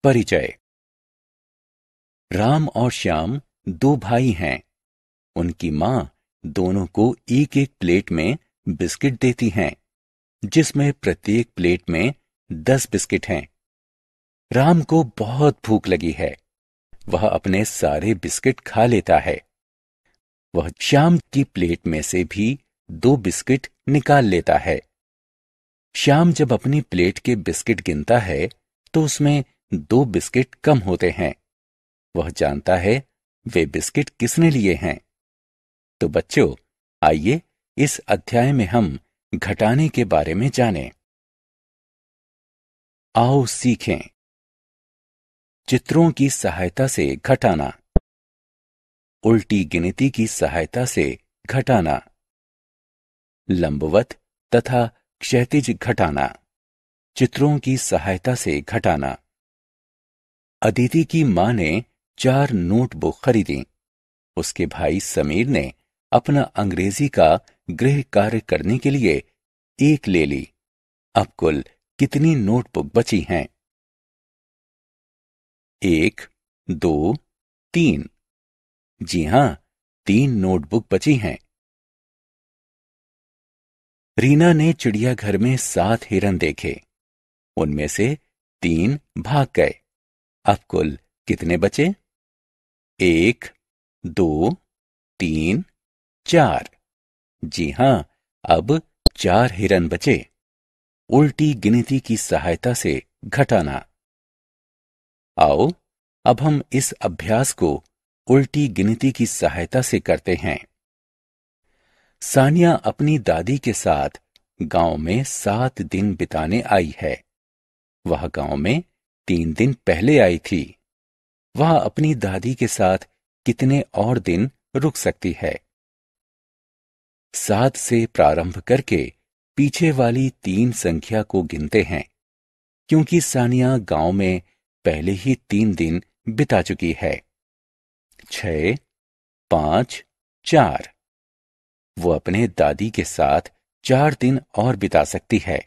परिचय। राम और श्याम दो भाई हैं। उनकी मां दोनों को एक एक प्लेट में बिस्किट देती हैं, जिसमें प्रत्येक प्लेट में 10 बिस्किट हैं। राम को बहुत भूख लगी है। वह अपने सारे बिस्किट खा लेता है। वह श्याम की प्लेट में से भी 2 बिस्किट निकाल लेता है। श्याम जब अपनी प्लेट के बिस्किट गिनता है तो उसमें 2 बिस्किट कम होते हैं। वह जानता है वे बिस्किट किसने लिए हैं। तो बच्चों, आइए इस अध्याय में हम घटाने के बारे में जानें। आओ सीखें। चित्रों की सहायता से घटाना। उल्टी गिनती की सहायता से घटाना। लंबवत तथा क्षैतिज घटाना। चित्रों की सहायता से घटाना। अदिति की मां ने 4 नोटबुक खरीदी। उसके भाई समीर ने अपना अंग्रेजी का गृह कार्य करने के लिए 1 ले ली। अब कुल कितनी नोटबुक बची हैं? 1, 2, 3। जी हां, 3 नोटबुक बची हैं। रीना ने चिड़ियाघर में 7 हिरन देखे। उनमें से 3 भाग गए। अब कुल कितने बचे? 1, 2, 3, 4। जी हां, अब 4 हिरन बचे। उल्टी गिनती की सहायता से घटाना। आओ अब हम इस अभ्यास को उल्टी गिनती की सहायता से करते हैं। सानिया अपनी दादी के साथ गांव में 7 दिन बिताने आई है। वह गांव में 3 दिन पहले आई थी। वह अपनी दादी के साथ कितने और दिन रुक सकती है? 7 से प्रारंभ करके पीछे वाली 3 संख्या को गिनते हैं, क्योंकि सानिया गांव में पहले ही 3 दिन बिता चुकी है। 6, 5, 4। वो अपने दादी के साथ 4 दिन और बिता सकती है।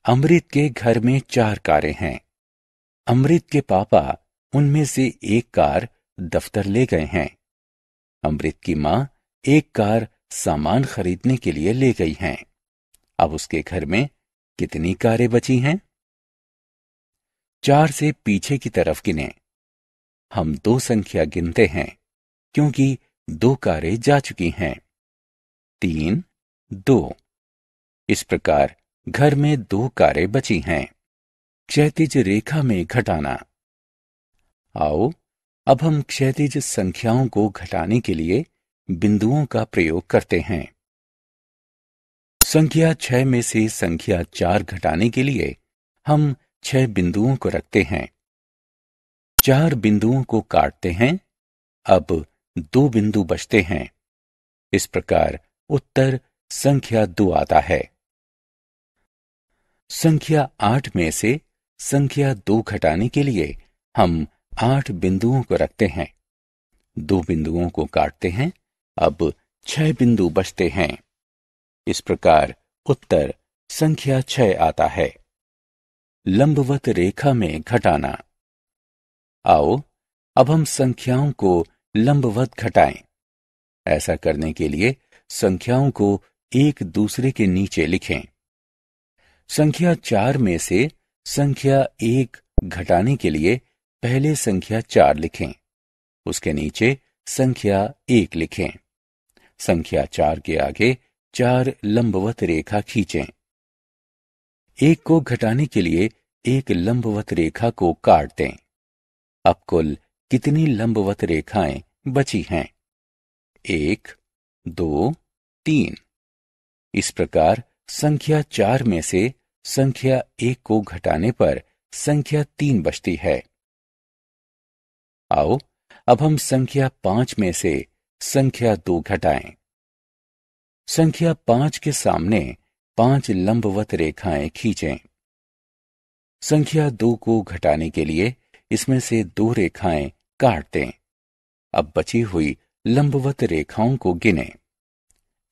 अमृत के घर में 4 कारें हैं। अमृत के पापा उनमें से एक कार दफ्तर ले गए हैं। अमृत की मां एक कार सामान खरीदने के लिए ले गई हैं। अब उसके घर में कितनी कारें बची हैं? 4 से पीछे की तरफ गिनें। हम 2 संख्या गिनते हैं, क्योंकि 2 कारें जा चुकी हैं। 3, 2। इस प्रकार घर में 2 कारें बची हैं। क्षैतिज रेखा में घटाना। आओ अब हम क्षैतिज संख्याओं को घटाने के लिए बिंदुओं का प्रयोग करते हैं। संख्या 6 में से संख्या 4 घटाने के लिए हम 6 बिंदुओं को रखते हैं। 4 बिंदुओं को काटते हैं। अब 2 बिंदु बचते हैं। इस प्रकार उत्तर संख्या 2 आता है। संख्या 8 में से संख्या 2 घटाने के लिए हम 8 बिंदुओं को रखते हैं। 2 बिंदुओं को काटते हैं। अब 6 बिंदु बचते हैं। इस प्रकार उत्तर संख्या 6 आता है। लंबवत रेखा में घटाना। आओ अब हम संख्याओं को लंबवत घटाएं। ऐसा करने के लिए संख्याओं को एक दूसरे के नीचे लिखें। संख्या 4 में से संख्या 1 घटाने के लिए पहले संख्या 4 लिखें। उसके नीचे संख्या 1 लिखें। संख्या 4 के आगे 4 लंबवत रेखा खींचें। 1 को घटाने के लिए एक लंबवत रेखा को काट दें। अब कुल कितनी लंबवत रेखाएं बची हैं? 1, 2, 3। इस प्रकार संख्या 4 में से संख्या 1 को घटाने पर संख्या 3 बचती है। आओ अब हम संख्या 5 में से संख्या 2 घटाएं। संख्या 5 के सामने 5 लंबवत रेखाएं खींचें। संख्या 2 को घटाने के लिए इसमें से 2 रेखाएं काट दें। अब बची हुई लंबवत रेखाओं को गिनें।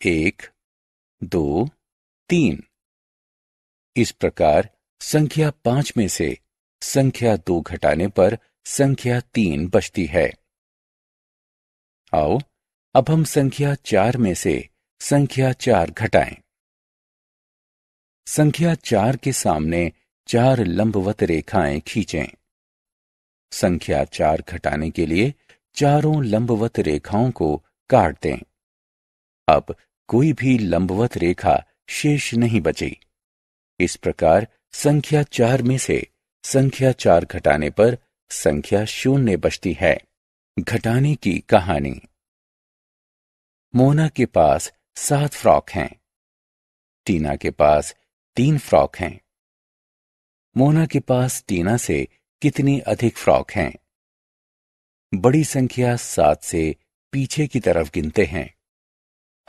1, 2, 3। इस प्रकार संख्या 5 में से संख्या 2 घटाने पर संख्या 3 बचती है। आओ अब हम संख्या 4 में से संख्या 4 घटाएं। संख्या 4 के सामने 4 लंबवत रेखाएं खींचें। संख्या 4 घटाने के लिए चारों लंबवत रेखाओं को काट दें। अब कोई भी लंबवत रेखा शेष नहीं बची। इस प्रकार संख्या 4 में से संख्या 4 घटाने पर संख्या 0 बचती है। घटाने की कहानी। मोना के पास 7 फ्रॉक हैं। टीना के पास 3 फ्रॉक हैं। मोना के पास टीना से कितनी अधिक फ्रॉक हैं? बड़ी संख्या 7 से पीछे की तरफ गिनते हैं।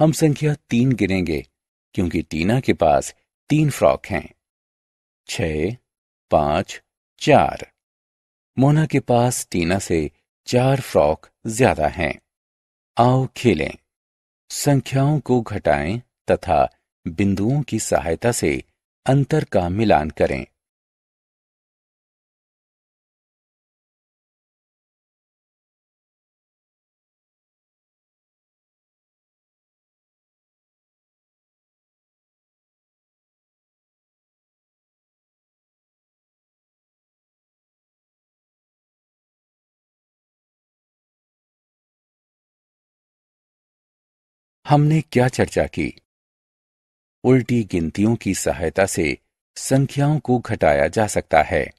हम संख्या 3 गिनेंगे क्योंकि टीना के पास 3 फ्रॉक हैं। 6, 5, 4। मोना के पास टीना से 4 फ्रॉक ज्यादा हैं। आओ खेलें। संख्याओं को घटाएं तथा बिंदुओं की सहायता से अंतर का मिलान करें। हमने क्या चर्चा की? उल्टी गिनतियों की सहायता से संख्याओं को घटाया जा सकता है।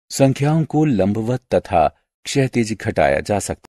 संख्याओं को लंबवत तथा क्षैतिज घटाया जा सकता है।